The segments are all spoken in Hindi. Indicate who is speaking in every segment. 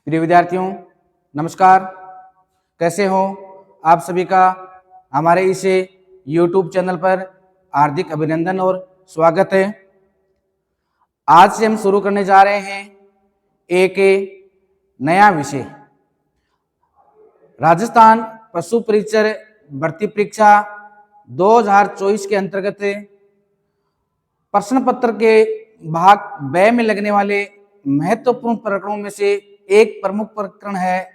Speaker 1: प्रिय विद्यार्थियों, नमस्कार। कैसे हो आप सभी का हमारे इस YouTube चैनल पर हार्दिक अभिनंदन और स्वागत है। आज से हम शुरू करने जा रहे हैं एक नया विषय, राजस्थान पशु परिचर भर्ती परीक्षा 2024 के अंतर्गत प्रश्न पत्र के भाग ब में लगने वाले महत्वपूर्ण प्रकरणों में से एक प्रमुख प्रकरण है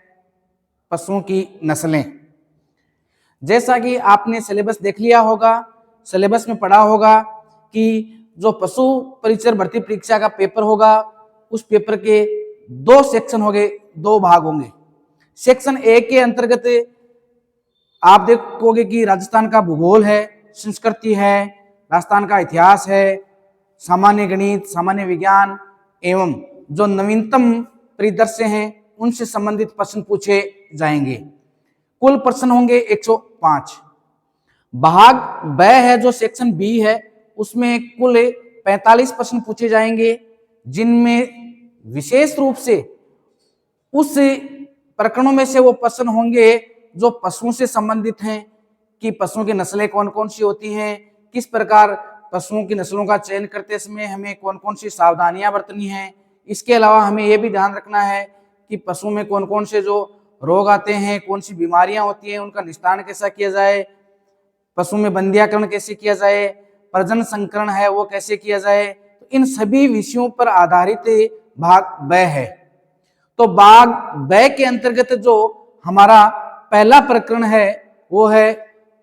Speaker 1: पशुओं की नस्लें। जैसा कि आपने सिलेबस देख लिया होगा, सिलेबस में पढ़ा होगा कि जो पशु परिचर भर्ती परीक्षा का पेपर होगा, उस पेपर के दो सेक्शन होंगे, दो भाग होंगे। सेक्शन ए के अंतर्गत आप देखोगे कि राजस्थान का भूगोल है, संस्कृति है, राजस्थान का इतिहास है, सामान्य गणित, सामान्य विज्ञान एवं जो नवीनतम परिदृश्य हैं उनसे संबंधित प्रश्न पूछे जाएंगे। कुल प्रश्न होंगे 105। भाग ब है जो सेक्शन बी है, उसमें कुल 45 प्रश्न पूछे जाएंगे, जिनमें विशेष रूप से उस प्रकरणों में से वो प्रश्न होंगे जो पशुओं से संबंधित हैं कि पशुओं की नस्लें कौन कौन सी होती हैं, किस प्रकार पशुओं की नस्लों का चयन करते समय हमें कौन कौन सी सावधानियां बरतनी हैं। इसके अलावा हमें यह भी ध्यान रखना है कि पशुओं में कौन कौन से जो रोग आते हैं, कौन सी बीमारियां होती हैं, उनका निस्तारण कैसा किया जाए, पशु में बंध्याकरण कैसे किया जाए, प्रजनन संकरण है वो कैसे किया जाए। तो इन सभी विषयों पर आधारित भाग ब है। तो भाग ब के अंतर्गत जो हमारा पहला प्रकरण है वो है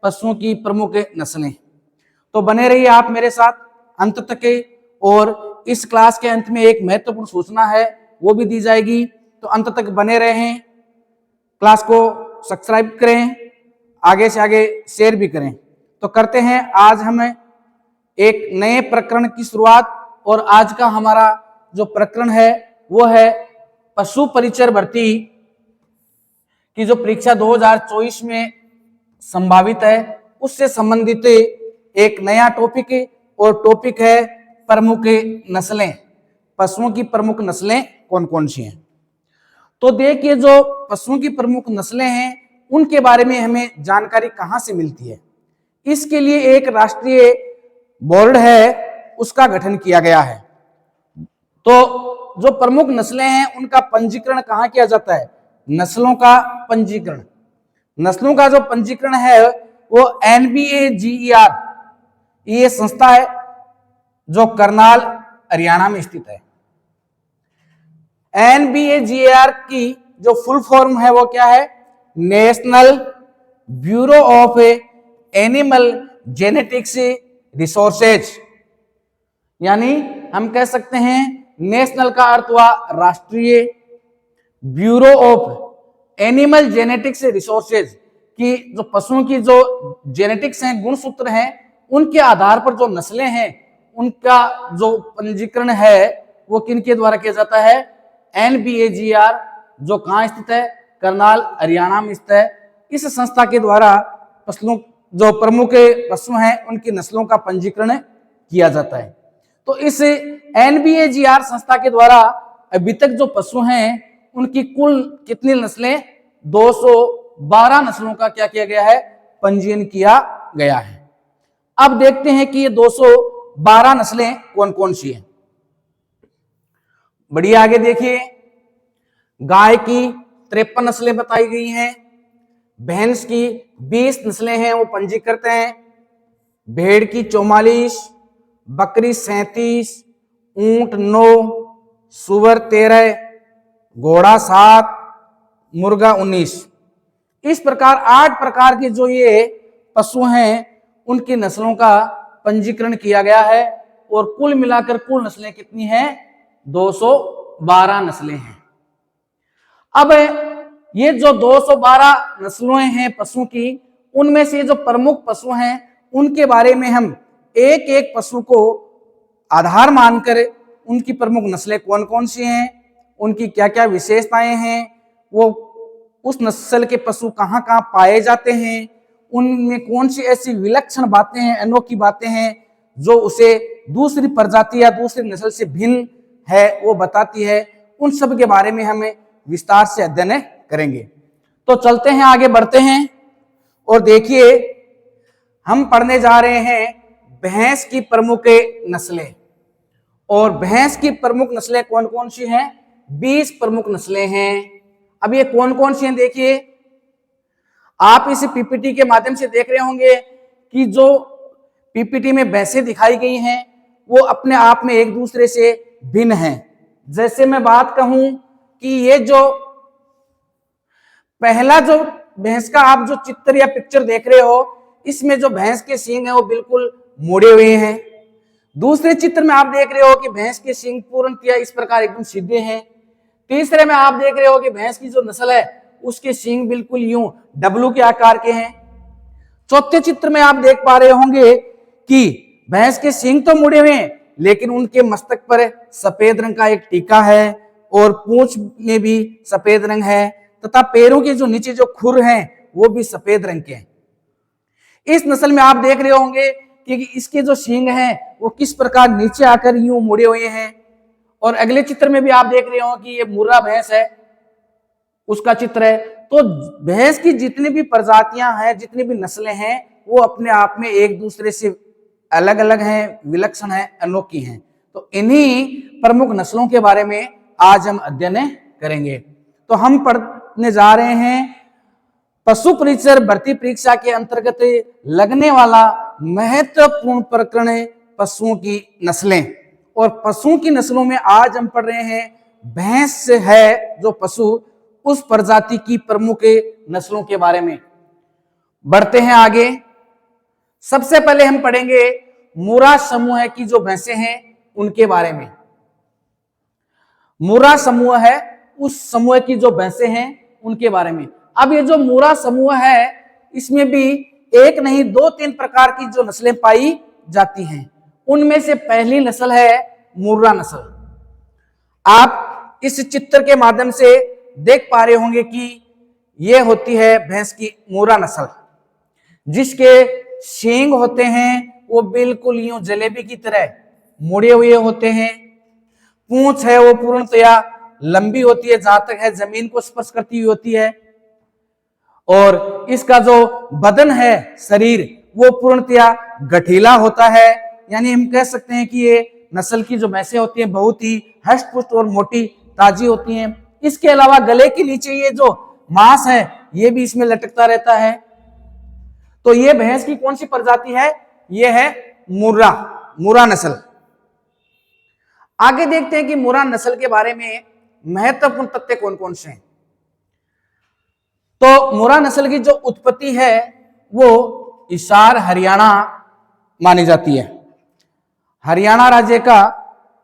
Speaker 1: पशुओं की प्रमुख नस्लें। तो बने रहिए आप मेरे साथ अंत तक के, और इस क्लास के अंत में एक महत्वपूर्ण सूचना है वो भी दी जाएगी, तो अंत तक बने रहें। क्लास को सब्सक्राइब करें, आगे से आगे शेयर भी करें। तो करते हैं आज हम एक नए प्रकरण की शुरुआत, और आज का हमारा जो प्रकरण है वो है पशु परिचर भर्ती की जो परीक्षा 2024 में संभावित है, उससे संबंधित एक नया टॉपिक, और टॉपिक है प्रमुख नस्लें। पशुओं की प्रमुख नस्लें कौन कौन सी हैं। तो देखिए, जो पशुओं की प्रमुख नस्लें हैं उनके बारे में हमें जानकारी कहां से मिलती है। इसके लिए एक राष्ट्रीय बोर्ड है, उसका गठन किया गया है। तो जो प्रमुख नस्लें हैं उनका पंजीकरण कहां किया जाता है, नस्लों का पंजीकरण। नस्लों का जो पंजीकरण है वो NBAGER, ये संस्था है जो करनाल हरियाणा में स्थित है। NBAGER की जो फुल फॉर्म है वो क्या है, national bureau of animal genetics resources. यानी हम कह सकते हैं नेशनल का अर्थ हुआ राष्ट्रीय, bureau of animal genetics resources की जो पशुओं की जो जेनेटिक्स हैं, गुणसूत्र हैं, उनके आधार पर जो नस्लें हैं उनका जो पंजीकरण है वो किनके द्वारा किया जाता है, NBAGER, जो कहाँ स्थित है, करनाल हरियाणा में स्थित है। इस संस्था के द्वारा पशुओं जो प्रमुख पशु हैं उनकी नस्लों का पंजीकरण किया जाता है। तो इस NBAGER संस्था के द्वारा अभी तक जो पशु हैं उनकी कुल कितनी नस्लें, 212 नस्लों का क्या किया गया है, पंजीयन किया गया है। अब देखते हैं कि ये 212 नस्लें कौन कौन सी हैं। बढ़िया, आगे देखिए, गाय की 53 नस्लें बताई गई हैं, भैंस की 20 नस्लें हैं वो पंजीकृत हैं, भेड़ की 44, बकरी 37, ऊंट 9, सुअर 13, घोड़ा 7, मुर्गा 19। इस प्रकार 8 प्रकार के जो ये पशु हैं उनकी नस्लों का पंजीकरण किया गया है, और कुल मिलाकर कुल नस्लें कितनी हैं, 212 नस्लें हैं। अब ये जो 212 नस्लें हैं पशु की, उनमें से जो प्रमुख पशु हैं उनके बारे में हम एक एक पशु को आधार मानकर उनकी प्रमुख नस्लें कौन कौन सी हैं, उनकी क्या क्या विशेषताएं हैं, वो उस नस्ल के पशु कहाँ कहाँ पाए जाते हैं, उनमें कौन सी ऐसी विलक्षण बातें हैं, अनोखी बातें हैं जो उसे दूसरी प्रजाति या दूसरी नस्ल से भिन्न है वो बताती है। उन सब के बारे में हमें विस्तार से अध्ययन करेंगे। तो चलते हैं, आगे बढ़ते हैं और देखिए हम पढ़ने जा रहे हैं भैंस की प्रमुख नस्लें। और भैंस की प्रमुख नस्लें कौन कौन सी हैं? 20 प्रमुख नस्लें हैं। अब ये कौन कौन सी हैं देखिए, आप इस पीपीटी के माध्यम से देख रहे होंगे कि जो पीपीटी में भैंसें दिखाई गई हैं वो अपने आप में एक दूसरे से भिन्न हैं। जैसे मैं बात कहूं कि ये जो पहला जो भैंस का आप जो चित्र या पिक्चर देख रहे हो, इसमें जो भैंस के सींग है वो बिल्कुल मुड़े हुए हैं। दूसरे चित्र में आप देख रहे हो कि भैंस के सींग पूर्णतया इस प्रकार एकदम सीधे हैं। तीसरे में आप देख रहे हो कि भैंस की जो नस्ल है उसके सींग बिल्कुल यूं डब्लू के आकार के हैं। चौथे चित्र में आप देख पा रहे होंगे कि भैंस के सींग तो मुड़े हुए हैं लेकिन उनके मस्तक पर सफेद रंग का एक टीका है और पूंछ में भी सफेद रंग है तथा पैरों के जो नीचे जो खुर हैं वो भी सफेद रंग के हैं। इस नस्ल में आप देख रहे होंगे कि इसके जो सींग हैं वो किस प्रकार नीचे आकर यूं मुड़े हुए हैं। और अगले चित्र में भी आप देख रहे हो कि ये मुर्रा भैंस है, उसका चित्र है। तो भैंस की जितनी भी प्रजातियां हैं, जितनी भी नस्लें हैं, वो अपने आप में एक दूसरे से अलग अलग हैं, विलक्षण हैं, अनोखी हैं। तो इन्हीं प्रमुख नस्लों के बारे में आज हम अध्ययन करेंगे। तो हम पढ़ने जा रहे हैं पशु परीक्षण भर्ती परीक्षा के अंतर्गत लगने वाला महत्वपूर्ण प्रकरण पशुओं की नस्लें। और पशुओं की नस्लों में आज हम पढ़ रहे हैं भैंस है जो पशु, उस प्रजाति की प्रमुख नस्लों के बारे में। बढ़ते हैं आगे। सबसे पहले हम पढ़ेंगे मुर्रा समूह की जो भैंसें हैं उनके बारे में। मुर्रा समूह है, उस समूह की जो भैंसें हैं उनके बारे में। अब ये जो मुर्रा समूह है इसमें भी एक नहीं 2-3 प्रकार की जो नस्लें पाई जाती हैं। उनमें से पहली नस्ल है मुर्रा नस्ल। आप इस चित्र के माध्यम से देख पा रहे होंगे कि यह होती है भैंस की मुर्रा नस्ल, जिसके सींग होते हैं वो बिल्कुल यूं जलेबी की तरह मुड़े हुए होते हैं। पूंछ है वो पूर्णतया लंबी होती है, जहां तक है जमीन को स्पर्श करती हुई होती है। और इसका जो बदन है, शरीर, वो पूर्णतया गठीला होता है। यानी हम कह सकते हैं कि ये नस्ल की जो भैंसें होती हैं बहुत ही हष्ट पुष्ट और मोटी ताजी होती हैं। इसके अलावा गले के नीचे ये जो मांस है ये भी इसमें लटकता रहता है। तो ये भैंस की कौन सी प्रजाति है? ये है मुर्रा नस्ल। आगे देखते हैं कि मुर्रा नस्ल के बारे में महत्वपूर्ण तथ्य कौन कौन से हैं। तो मुर्रा नस्ल की जो उत्पत्ति है वो हिसार हरियाणा मानी जाती है। हरियाणा राज्य का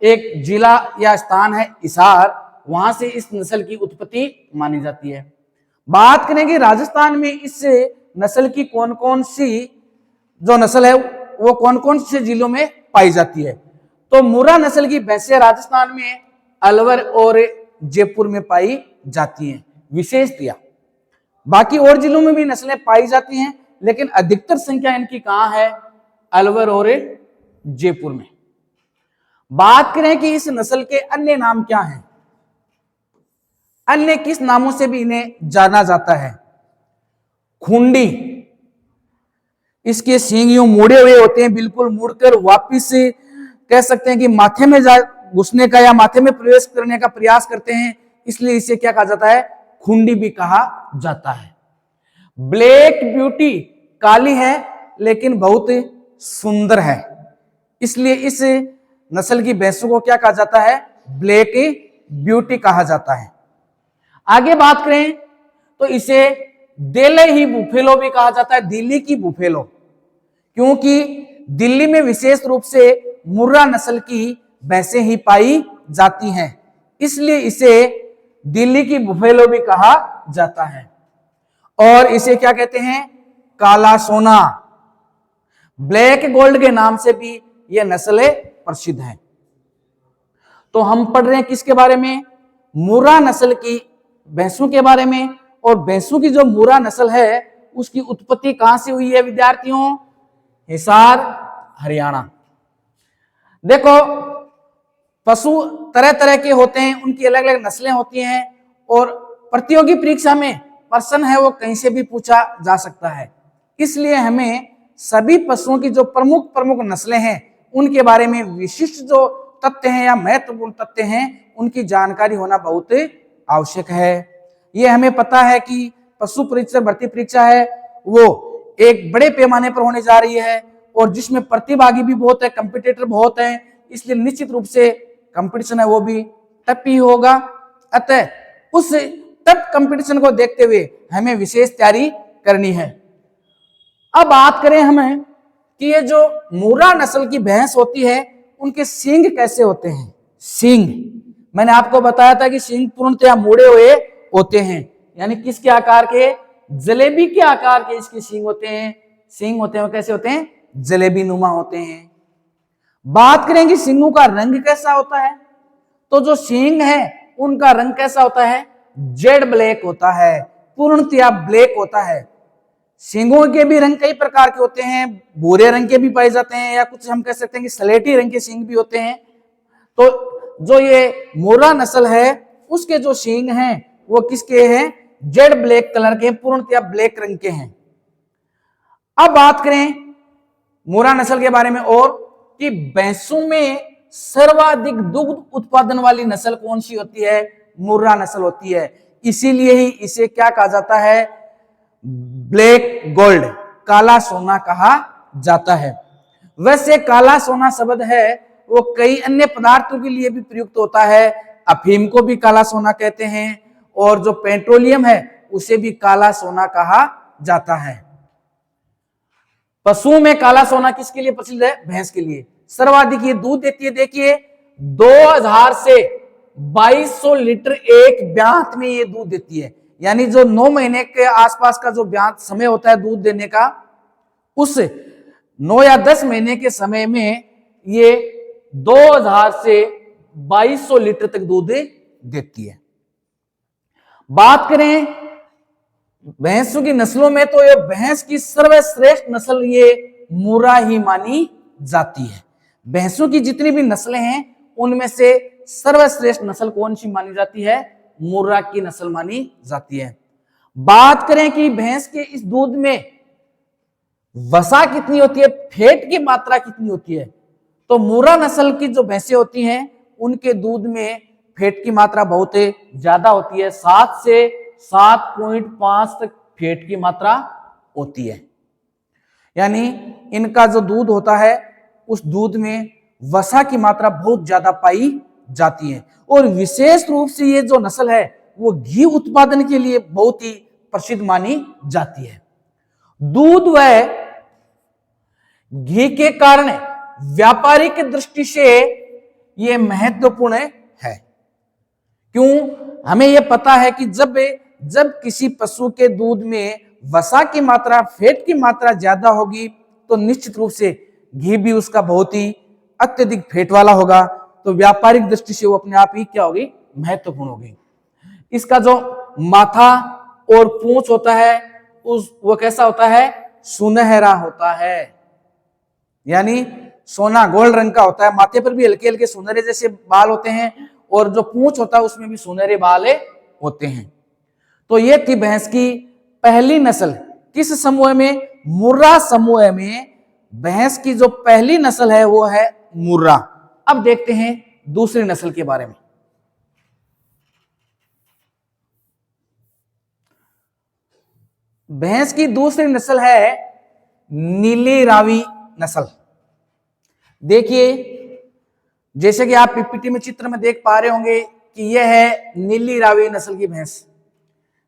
Speaker 1: एक जिला या स्थान है हिसार, वहां से इस नस्ल की उत्पत्ति मानी जाती है। बात करें कि राजस्थान में इस नस्ल की कौन कौन सी जो नस्ल है वो कौन कौन से जिलों में पाई जाती है। तो मुर्रा नस्ल की भैंसें राजस्थान में अलवर और जयपुर में पाई जाती हैं विशेषतया। बाकी और जिलों में भी नस्लें पाई जाती हैं लेकिन अधिकतर संख्या इनकी कहां है? अलवर और जयपुर में। बात करें कि इस नस्ल के अन्य नाम क्या हैं, अन्य किस नामों से भी इन्हें जाना जाता है? खुंडी, इसके सींग यूं मुड़े हुए होते हैं, बिल्कुल मुड़कर वापिस कह सकते हैं कि माथे में घुसने का या माथे में प्रवेश करने का प्रयास करते हैं, इसलिए इसे क्या कहा जाता है? खुंडी भी कहा जाता है। ब्लैक ब्यूटी, काली है लेकिन बहुत सुंदर है, इसलिए इस नस्ल की भैंसों को क्या कहा जाता है? ब्लैक ब्यूटी कहा जाता है। आगे बात करें तो इसे दिल्ली ही बुफेलो भी कहा जाता है, दिल्ली की बुफेलो, क्योंकि दिल्ली में विशेष रूप से मुर्रा नस्ल की भैंसें ही पाई जाती हैं, इसलिए इसे दिल्ली की बुफेलो भी कहा जाता है। और इसे क्या कहते हैं? काला सोना, ब्लैक गोल्ड के नाम से भी यह नस्ल प्रसिद्ध है। तो हम पढ़ रहे हैं किसके बारे में? मुर्रा नस्ल की भैंसों के बारे में। और भैंसों की जो मुर्रा नस्ल है उसकी उत्पत्ति कहां से हुई है विद्यार्थियों? हिसार हरियाणा। देखो, पशु तरह तरह के होते हैं, उनकी अलग अलग नस्लें होती हैं और प्रतियोगी परीक्षा में प्रश्न है वो कहीं से भी पूछा जा सकता है। इसलिए हमें सभी पशुओं की जो प्रमुख प्रमुख नस्लें हैं उनके बारे में विशिष्ट जो तथ्य हैं या महत्वपूर्ण तथ्य हैं उनकी जानकारी होना बहुत आवश्यक है। ये हमें पता है कि पशु परीक्षा भर्ती परीक्षा है वो एक बड़े पैमाने पर होने जा रही है और जिसमें प्रतिभागी भी बहुत है, कंपटीटर बहुत है, इसलिए निश्चित रूप से कंपटीशन है वो भी टफ ही होगा। अतः उस टफ कंपटीशन को देखते हुए हमें विशेष तैयारी करनी है। अब बात करें हमें कि ये जो मुर्रा नस्ल की भैंस होती है उनके सींग कैसे होते हैं। सींग मैंने आपको बताया था कि सींग पूर्णतया मुड़े हुए होते हैं, यानी किसके आकार के, जलेबी के आकार के इसके सींग होते हैं। सींग होते हैं वो कैसे होते हैं, जलेबी नुमा होते हैं। बात करेंगे सींगों का रंग कैसा होता है, तो जो सींग है उनका रंग कैसा होता है, जेड ब्लैक होता है, पूर्णतया ब्लैक होता है। सींगों के भी रंग कई प्रकार के होते हैं, भूरे रंग के भी पाए जाते हैं या कुछ हम कह सकते हैं कि स्लेटी रंग के सींग भी होते हैं। तो जो ये मुर्रा नस्ल है उसके जो सींग हैं वो किसके हैं, जेड ब्लैक कलर के, पूर्णतया ब्लैक रंग के हैं। अब बात करें मुर्रा नस्ल के बारे में और कि भैंसों में सर्वाधिक दुग्ध उत्पादन वाली नस्ल कौन सी होती है, मुर्रा नस्ल होती है। इसीलिए ही इसे क्या कहा जाता है, ब्लैक गोल्ड, काला सोना कहा जाता है। वैसे काला सोना शब्द है वो कई अन्य पदार्थों के लिए भी प्रयुक्त होता है। अफीम को भी काला सोना कहते हैं और जो पेट्रोलियम है उसे भी काला सोना कहा जाता है। पशुओं में काला सोना किसके लिए प्रसिद्ध है, भैंस के लिए। सर्वाधिक ये दूध देती है, देखिए 2000 से 2200 लीटर एक ब्यात में ये दूध देती है, यानी जो 9 महीने के आसपास का जो ब्यात समय होता है दूध देने का, उस 9 या 10 महीने के समय में ये 2000 से 2200 लीटर तक दूध देती है। बात करें भैंसों की नस्लों में तो ये भैंस की सर्वश्रेष्ठ नस्ल ये मुर्रा ही मानी जाती है। भैंसों की जितनी भी नस्लें हैं उनमें से सर्वश्रेष्ठ नस्ल कौन सी मानी जाती है, मुर्रा की नस्ल मानी जाती है। बात करें कि भैंस के इस दूध में वसा कितनी होती है, फैट की मात्रा कितनी होती है, तो मुर्रा नस्ल की जो भैंसें होती हैं उनके दूध में फैट की मात्रा बहुत ज्यादा होती है, 7 से 7.5 तक फैट की मात्रा होती है। यानी इनका जो दूध होता है उस दूध में वसा की मात्रा बहुत ज्यादा पाई जाती है और विशेष रूप से ये जो नस्ल है वो घी उत्पादन के लिए बहुत ही प्रसिद्ध मानी जाती है। दूध व घी के कारण व्यापारिक दृष्टि से ये महत्वपूर्ण है। क्यों, हमें यह पता है कि जब किसी पशु के दूध में वसा की मात्रा, फैट की मात्रा ज्यादा होगी तो निश्चित रूप से घी भी उसका बहुत ही अत्यधिक फैट वाला होगा, तो व्यापारिक दृष्टि से वो अपने आप ही क्या होगी, महत्वपूर्ण होगी। इसका जो माथा और पूंछ होता है वो कैसा होता है, सुनहरा होता है, यानी सोना गोल्ड रंग का होता है। माथे पर भी हल्के हल्के सुनहरे जैसे बाल होते हैं और जो पूंछ होता है उसमें भी सुनहरे बाल होते हैं। तो ये थी भैंस की पहली नस्ल, किस समूह में, मुर्रा समूह में भैंस की जो पहली नस्ल है वो है मुर्रा। अब देखते हैं दूसरी नस्ल के बारे में। भैंस की दूसरी नस्ल है नीली रावी नस्ल। देखिए जैसे कि आप पीपीटी में चित्र में देख पा रहे होंगे कि यह है नीली रावी नस्ल की भैंस,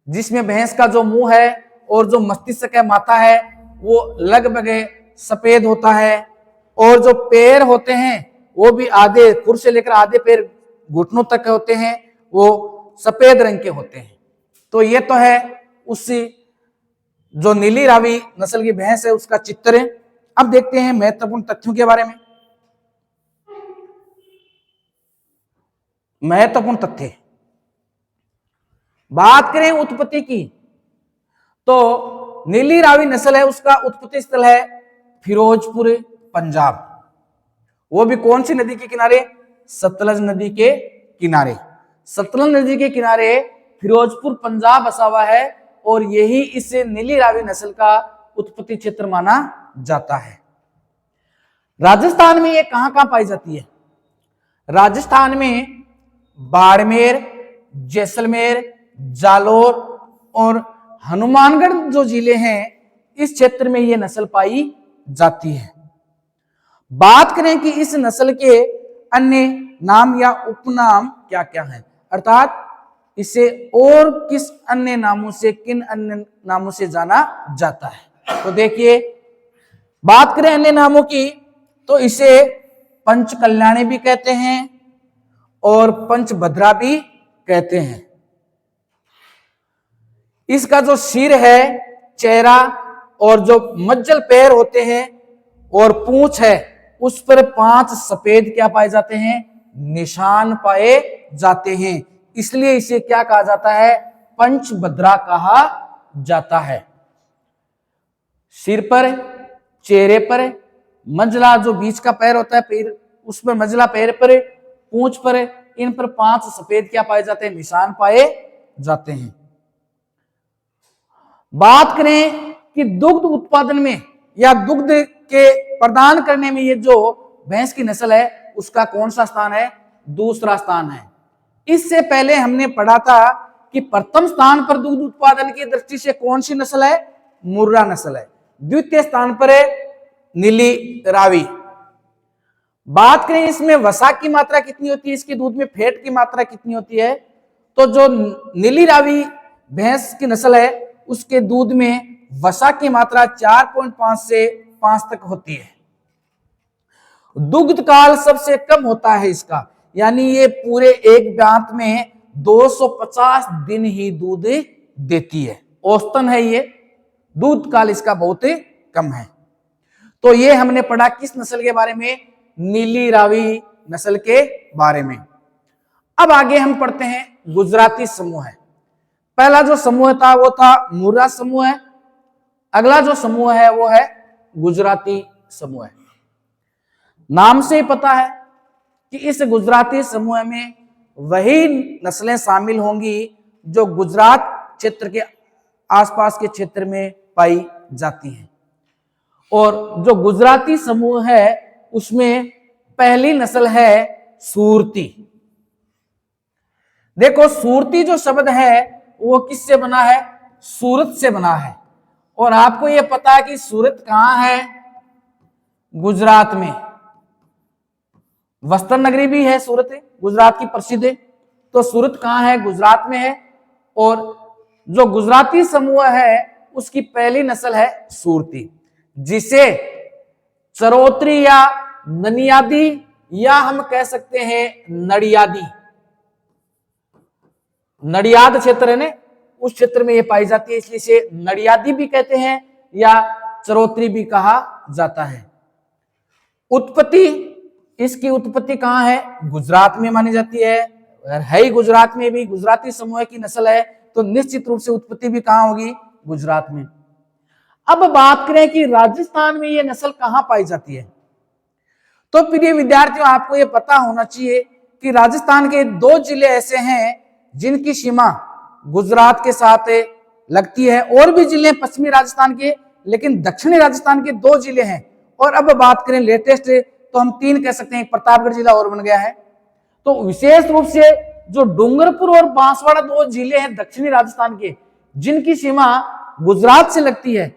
Speaker 1: जिसमें भैंस का जो मुंह है और जो मस्तिष्क है, माथा है, वो लगभग सफेद होता है और जो पैर होते हैं वो भी आधे खुर से लेकर आधे पैर घुटनों तक होते हैं, वो सफेद रंग के होते हैं। तो ये तो है उसी जो नीली रावी नस्ल की भैंस है उसका चित्र। अब देखते हैं महत्वपूर्ण तथ्यों के बारे में। महत्वपूर्ण तथ्य, बात करें उत्पत्ति की तो नीली रावी नस्ल है उसका उत्पत्ति स्थल है फिरोजपुर पंजाब। वो भी कौन सी नदी के किनारे, सतलज नदी के किनारे। सतलज नदी के किनारे फिरोजपुर पंजाब बसा हुआ है और यही इस नीली रावी नस्ल का उत्पत्ति क्षेत्र माना जाता है। राजस्थान में ये कहां पाई जाती है? राजस्थान में बाड़मेर, जैसलमेर, जालोर और हनुमानगढ़ जो जिले हैं इस क्षेत्र में ये नस्ल पाई जाती है। बात करें कि इस नस्ल के अन्य नाम या उपनाम क्या क्या हैं, अर्थात इसे और किस अन्य नामों से, किन अन्य नामों से जाना जाता है। तो देखिए, बात करें अन्य नामों की तो इसे पंच कल्याणी भी कहते हैं और पंचभद्रा भी कहते हैं। इसका जो सिर है, चेहरा और जो मज्जल पैर होते हैं और पूंछ है उस पर 5 सफेद क्या पाए जाते हैं? निशान पाए जाते हैं। इसलिए इसे क्या कहा जाता है? पंचभद्रा कहा जाता है। सिर पर, चेहरे पर, मंझला जो बीच का पैर होता है पैर, उस पर मंझला पैर पर, पूंछ पर, इन पर 5 सफेद क्या पाए जाते हैं? निशान पाए जाते हैं। बात करें कि दुग्ध उत्पादन में या दुग्ध के प्रदान करने में ये जो भैंस की नस्ल है उसका कौन सा स्थान है? दूसरा स्थान है। इससे पहले हमने पढ़ा था कि प्रथम स्थान पर दुग्ध उत्पादन की दृष्टि से कौन सी नस्ल है? मुर्रा नस्ल है। द्वितीय स्थान पर है नीली रावी। बात करें इसमें वसा की मात्रा कितनी होती है, इसके दूध में फैट की मात्रा कितनी होती है, तो जो नीली रावी भैंस की नस्ल है उसके दूध में वसा की मात्रा 4.5 से 5 तक होती है। दुग्ध काल सबसे कम होता है इसका, यानी ये पूरे एक दांत में 250 दिन ही दूध देती है। औसतन है ये, दूध काल इसका बहुत कम है। तो ये हमने पढ़ा किस नस्ल के बारे में? नीली रावी नस्ल के बारे में। अब आगे हम पढ़ते हैं गुजराती समूह है। पहला जो समूह था वो था मुर्रा समूह है। अगला जो समूह है वो है गुजराती समूह है। नाम से ही पता है कि इस गुजराती समूह में वही नस्लें शामिल होंगी जो गुजरात क्षेत्र के आसपास के क्षेत्र में पाई जाती हैं। और जो गुजराती समूह है उसमें पहली नस्ल है सूरती। देखो, सूरती जो शब्द है वो किससे बना है? सूरत से बना है। और आपको यह पता है कि सूरत कहां है? गुजरात में। वस्त्र नगरी भी है सूरत, गुजरात की प्रसिद्ध है। तो सूरत कहां है? गुजरात में है। और जो गुजराती समूह है उसकी पहली नस्ल है सूरती, जिसे चरोतरी या ननियादी या हम कह सकते हैं नडियादी, नडियाद क्षेत्र है ना, उस क्षेत्र में ये पाई जाती है, इसलिए इसे नडियादी भी कहते हैं या चरोतरी भी कहा जाता है। उत्पत्ति, इसकी उत्पत्ति कहां है? गुजरात में मानी जाती है। ही गुजरात में भी गुजराती समूह की नस्ल है तो निश्चित रूप से उत्पत्ति भी कहां होगी? गुजरात में। अब बात करें कि राजस्थान में यह नस्ल कहां पाई जाती है, तो प्रिय विद्यार्थियों आपको यह पता होना चाहिए कि राजस्थान के 2 जिले ऐसे हैं जिनकी सीमा गुजरात के साथ लगती है। और भी जिले पश्चिमी राजस्थान के, लेकिन दक्षिणी राजस्थान के 2 जिले हैं। और अब बात करें लेटेस्ट तो हम 3 कह सकते हैं, प्रतापगढ़ जिला और बन गया है। तो विशेष रूप से जो डूंगरपुर और बांसवाड़ा 2 जिले हैं दक्षिणी राजस्थान के, जिनकी सीमा गुजरात से लगती है,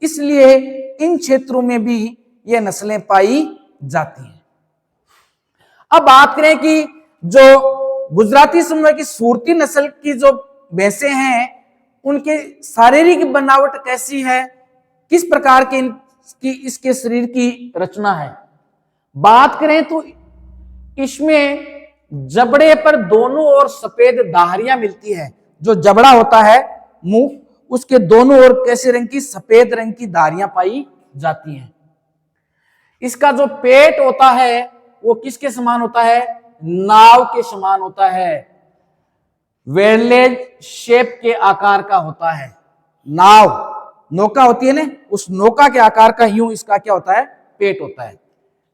Speaker 1: इसलिए इन क्षेत्रों में भी ये नस्लें पाई जाती हैं। अब बात करें कि जो गुजराती समूह की सूरती नस्ल की जो भैंसें हैं उनके शारीरिक बनावट कैसी है, किस प्रकार की इसके शरीर की रचना है। बात करें तो इसमें जबड़े पर दोनों ओर सफेद दाहरियां मिलती है। जो जबड़ा होता है मुंह, उसके दोनों ओर कैसे रंग की? सफेद रंग की धारियां पाई जाती हैं। इसका जो पेट होता है वो किसके समान होता है? नाव के समान होता है। वेरलेज शेप के आकार का होता है। नाव, नौका होती है ना, उस नौका के आकार का यूं इसका क्या होता है? पेट होता है।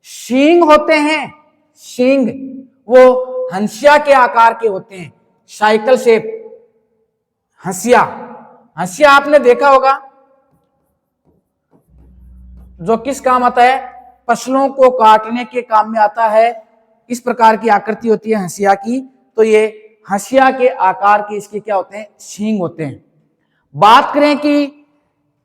Speaker 1: सींग होते हैं, सींग वो हंसिया के आकार के होते हैं, साइकिल शेप। हंसिया। हंसिया आपने देखा होगा, जो किस काम आता है, फसलों को काटने के काम में आता है। इस प्रकार की आकृति होती है हंसिया की। तो ये हंसिया के आकार के इसके क्या होते हैं, सींग होते हैं। बात करें कि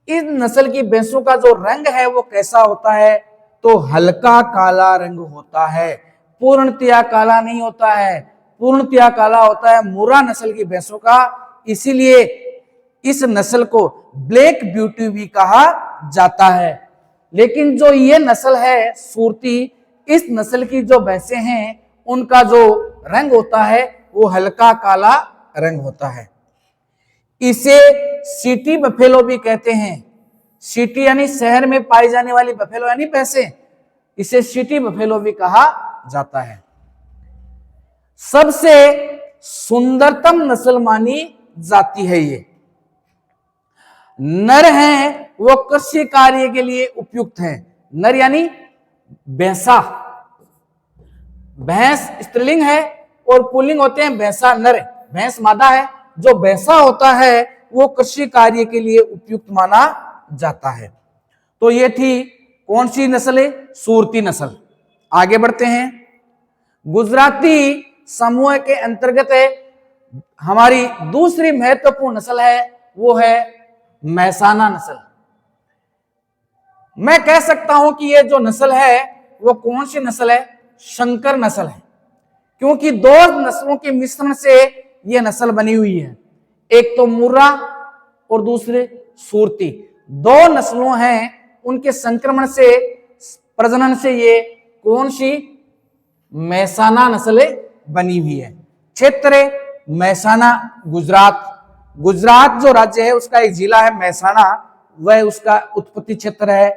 Speaker 1: इस नस्ल की भैंसों का जो रंग है वो कैसा होता है, तो हल्का काला रंग होता है, पूर्णतया काला नहीं होता है। पूर्णतया काला होता है मुर्रा नस्ल की भैंसों का, इसीलिए इस नस्ल को ब्लैक ब्यूटी भी कहा जाता है। लेकिन जो ये नस्ल है सूरती, इस नस्ल की जो भैंसें हैं उनका जो रंग होता है वो हल्का काला रंग होता है। इसे सिटी बफेलो भी कहते हैं। सिटी यानी शहर में पाई जाने वाली बफेलो यानी भैंसें, इसे सिटी बफेलो भी कहा जाता है। सबसे सुंदरतम नस्ल मानी जाती है ये। नर हैं वो कृषि कार्य के लिए उपयुक्त हैं। नर यानी भैंसा, भैंस स्त्रीलिंग है और पुल्लिंग होते हैं भैंसा नर, भैंस मादा है। जो भैंसा होता है वो कृषि कार्य के लिए उपयुक्त माना जाता है। तो ये थी कौन सी नस्ल है, सूरती नस्ल। आगे बढ़ते हैं। गुजराती समूह के अंतर्गत है हमारी दूसरी महत्वपूर्ण नस्ल है, वो है मेहसाना नस्ल। मैं कह सकता हूं कि ये जो नस्ल है वो कौन सी नस्ल है, संकर नस्ल है, क्योंकि दो नस्लों के मिश्रण से ये नस्ल बनी हुई है। एक तो मुर्रा और दूसरे सूरती, दो नस्लों हैं, उनके संक्रमण से, प्रजनन से ये कौन सी मेहसाना नस्ल बनी हुई है। क्षेत्र मेहसाना गुजरात। गुजरात जो राज्य है उसका एक जिला है मेहसाना, वह उसका उत्पत्ति क्षेत्र है।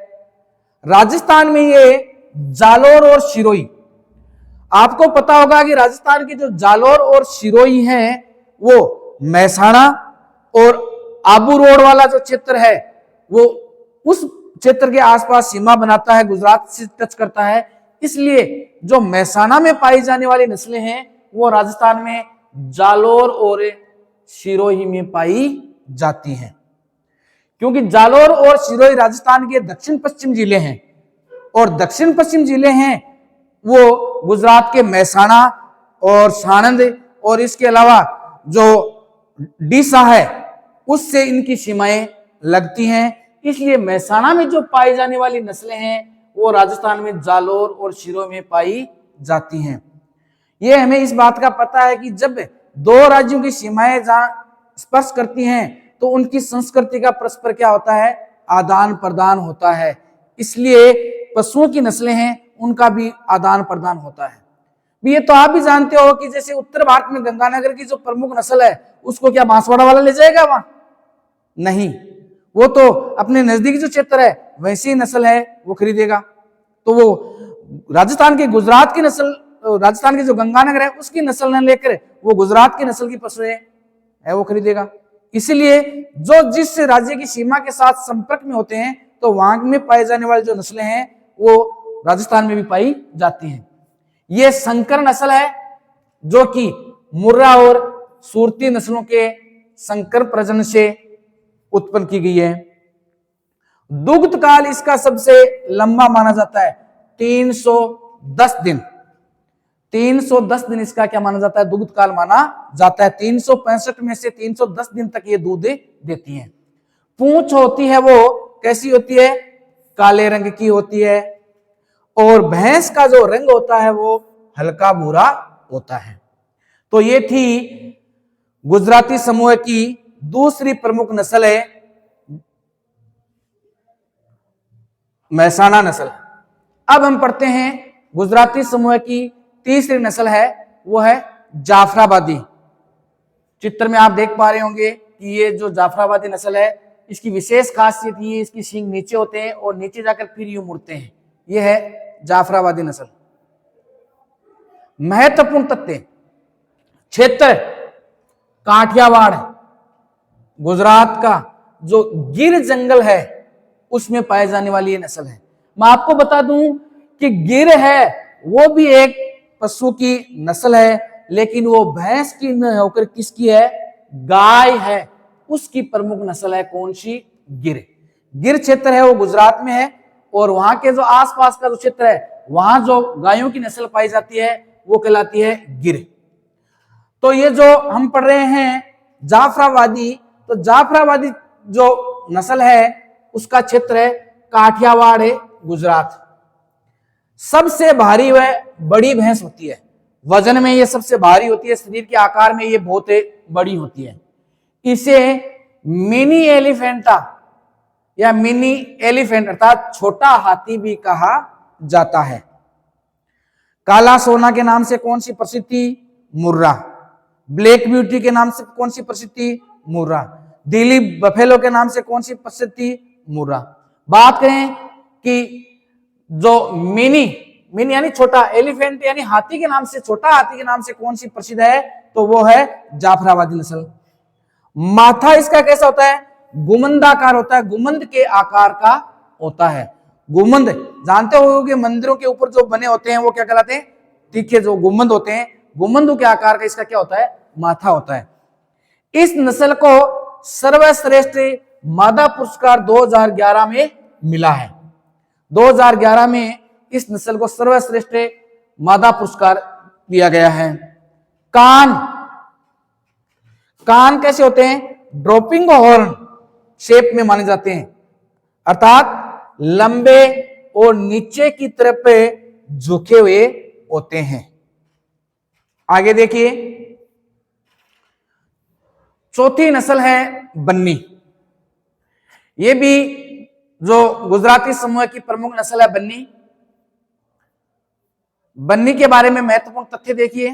Speaker 1: राजस्थान में ये जालोर और सिरोही। आपको पता होगा कि राजस्थान की जो जालोर और सिरोही हैं वो मेहसाना और आबू रोड वाला जो क्षेत्र है वो उस क्षेत्र के आसपास सीमा बनाता है, गुजरात से टच करता है। इसलिए जो मेहसाना में पाई जाने वाली नस्लें हैं वो राजस्थान में जालोर और सिरोही में पाई जाती हैं, क्योंकि जालोर और सिरोही राजस्थान के दक्षिण पश्चिम जिले हैं और दक्षिण पश्चिम जिले हैं वो गुजरात के मेहसाना और साणंद और इसके अलावा जो डीसा है उससे इनकी सीमाएं लगती हैं। इसलिए मेहसाना में जो पाई जाने वाली नस्लें हैं वो राजस्थान में जालोर और सिरोही में पाई जाती हैं। ये हमें इस बात का पता है कि जब दो राज्यों की सीमाएं जहां स्पर्श करती हैं तो उनकी संस्कृति का परस्पर क्या होता है, आदान प्रदान होता है। इसलिए पशुओं की नस्लें हैं उनका भी आदान प्रदान होता है। ये तो आप भी जानते हो कि जैसे उत्तर भारत में गंगानगर की जो प्रमुख नस्ल है उसको क्या बांसवाड़ा वाला ले जाएगा वहां, नहीं, वो तो अपने नजदीकी जो क्षेत्र है वैसी ही नस्ल है वो खरीदेगा। तो वो राजस्थान के गुजरात की नस्ल, राजस्थान के जो गंगानगर है उसकी नस्ल न लेकर वो गुजरात की नस्ल की पशु है वो खरीदेगा। इसलिए जो जिस राज्य की सीमा के साथ संपर्क में होते हैं तो वहां में पाए जाने वाली जो नस्लें हैं वो राजस्थान में भी पाई जाती हैं। ये संकर नस्ल है जो कि मुर्रा और सूरती नस्लों के संकर प्रजनन से उत्पन्न की गई है। दुग्ध काल इसका सबसे लंबा माना जाता है, 310 दिन। 310 दिन इसका क्या माना जाता है, दुग्ध काल माना जाता है। 365 में से 310 दिन तक ये दूध देती है। पूंछ होती है वो कैसी होती है, काले रंग की होती है और भैंस का जो रंग होता है वो हल्का भूरा होता है। तो ये थी गुजराती समूह की दूसरी प्रमुख नस्ल है मेहसाना नस्ल। अब हम पढ़ते हैं गुजराती समूह की तीसरी नस्ल है, वो है जाफराबादी। चित्र में आप देख पा रहे होंगे कि ये जो जाफराबादी नस्ल है इसकी विशेष खासियत ये, इसकी सींग नीचे होते हैं और नीचे जाकर फिर यूं मुड़ते हैं। ये है जाफराबादी नस्ल। महत्वपूर्ण तथ्य, क्षेत्र काठियावाड़, गुजरात का जो गिर जंगल है उसमें पाए जाने वाली ये नस्ल है। मैं आपको बता दूं कि गिर है वो भी एक पशु की नस्ल है, लेकिन वो भैंस की न होकर किसकी है, गाय है। उसकी प्रमुख नस्ल है कौन सी? गिर। गिर क्षेत्र है वो गुजरात में है, और वहां के जो आसपास का जो क्षेत्र है वहां जो गायों की नस्ल पाई जाती है वो कहलाती है गिर। तो ये जो हम पढ़ रहे हैं जाफराबादी, तो जाफराबादी जो नस्ल है उसका क्षेत्र है काठियावाड़ है, गुजरात। सबसे भारी व बड़ी भैंस होती है, वजन में ये सबसे भारी होती है, शरीर के आकार में ये बहुत बड़ी होती है। इसे मिनी एलिफेंटा या मिनी एलिफेंट अर्थात छोटा हाथी भी कहा जाता है। काला सोना के नाम से कौन सी प्रसिद्ध थी? मुर्रा। ब्लैक ब्यूटी के नाम से कौन सी प्रसिद्ध थी? मुर्रा। दिल्ली बफेलो के नाम से कौन सी प्रसिद्ध थी? मुर्रा। बात करें कि जो मिनी यानी छोटा, एलिफेंट यानी हाथी के नाम से, छोटा हाथी के नाम से कौन सी प्रसिद्ध है? तो वो है जाफराबादी नस्ल। माथा इसका कैसा होता है? गुमंदाकार होता है, गुमंद के आकार का होता है। गुमंद जानते हो कि मंदिरों के ऊपर जो बने होते हैं वो क्या कहलाते हैं? तीखे जो गुमंद होते हैं, गुमंदों के आकार का इसका क्या होता है? माथा होता है। इस नस्ल को सर्वश्रेष्ठ मादा पुरस्कार 2011 में मिला है। 2011 में इस नस्ल को सर्वश्रेष्ठ मादा पुरस्कार दिया गया है। कान कैसे होते हैं? ड्रॉपिंग हॉर्न शेप में माने जाते हैं, अर्थात लंबे और नीचे की तरफ पे झुके हुए होते हैं। आगे देखिए, चौथी नस्ल है बन्नी। ये भी जो गुजराती समूह की प्रमुख नस्ल है बन्नी। बन्नी के बारे में महत्वपूर्ण तथ्य देखिए।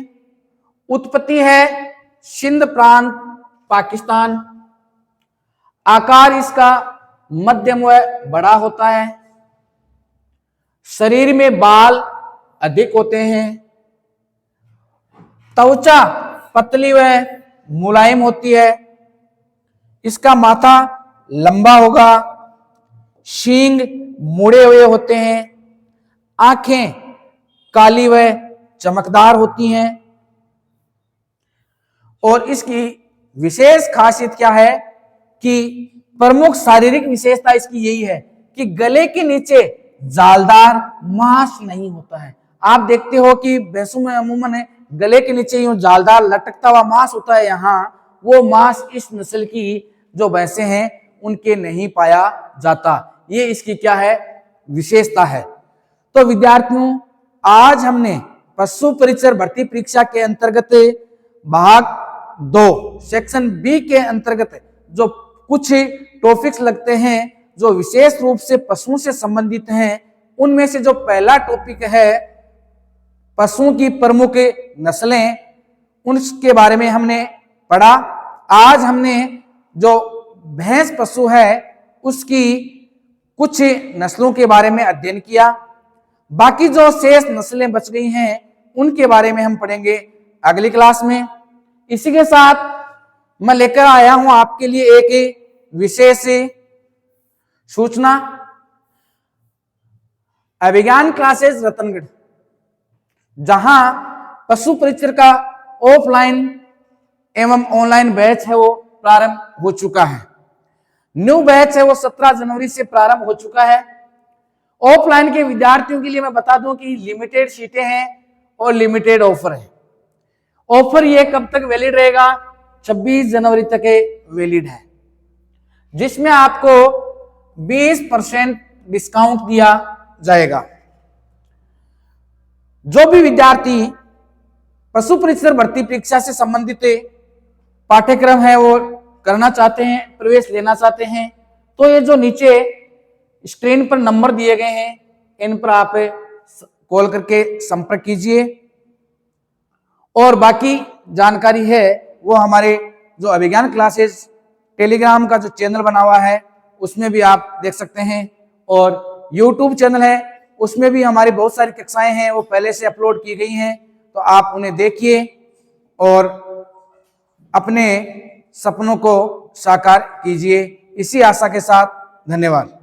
Speaker 1: उत्पत्ति है सिंध प्रांत, पाकिस्तान। आकार इसका मध्यम व बड़ा होता है। शरीर में बाल अधिक होते हैं। त्वचा पतली व मुलायम होती है। इसका माथा लंबा होगा। सींग मुड़े हुए होते हैं। आंखें काली व चमकदार होती हैं। और इसकी विशेष खासियत क्या है कि प्रमुख शारीरिक विशेषता इसकी यही है कि गले के नीचे जालदार मांस नहीं होता है। आप देखते हो कि भैंसों में अमूमन गले के नीचे यूं जालदार लटकता हुआ मांस होता है, यहाँ वो मांस इस नस्ल की जो भैंसें हैं उनके नहीं पाया जाता। ये इसकी क्या है? विशेषता है। तो विद्यार्थियों, आज हमने पशु परिचर भर्ती परीक्षा के अंतर्गत भाग 2 सेक्शन बी के अंतर्गत जो कुछ टॉपिक्स लगते हैं जो विशेष रूप से पशुओं से संबंधित हैं, उनमें से जो पहला टॉपिक है पशुओं की प्रमुख नस्लें, उनके बारे में हमने पढ़ा। आज हमने जो भैंस पशु है उसकी कुछ नस्लों के बारे में अध्ययन किया। बाकी जो शेष नस्लें बच गई हैं उनके बारे में हम पढ़ेंगे अगली क्लास में। इसी के साथ मैं लेकर आया हूं आपके लिए एक विशेष सूचना। अभिज्ञान क्लासेस रतनगढ़, जहां पशु परिचर का ऑफलाइन एवं ऑनलाइन बैच है वो प्रारंभ हो चुका है। न्यू बैच है वो 17 जनवरी से प्रारंभ हो चुका है। ऑफलाइन के विद्यार्थियों के लिए मैं बता दूं कि लिमिटेड सीटें हैं और लिमिटेड ऑफर है। ऑफर ये कब तक वैलिड रहेगा? 26 जनवरी तक वैलिड है, जिसमें आपको 20% डिस्काउंट दिया जाएगा। जो भी विद्यार्थी पशु परिचर भर्ती परीक्षा से संबंधित पाठ्यक्रम है वो करना चाहते हैं, प्रवेश लेना चाहते हैं, तो ये जो नीचे स्क्रीन पर नंबर दिए गए हैं इन पर आप कॉल करके संपर्क कीजिए। और बाकी जानकारी है वो हमारे जो अभिज्ञान क्लासेस टेलीग्राम का जो चैनल बना हुआ है उसमें भी आप देख सकते हैं, और यूट्यूब चैनल है उसमें भी हमारी बहुत सारी कक्षाएं हैं वो पहले से अपलोड की गई हैं, तो आप उन्हें देखिए और अपने सपनों को साकार कीजिए। इसी आशा के साथ धन्यवाद।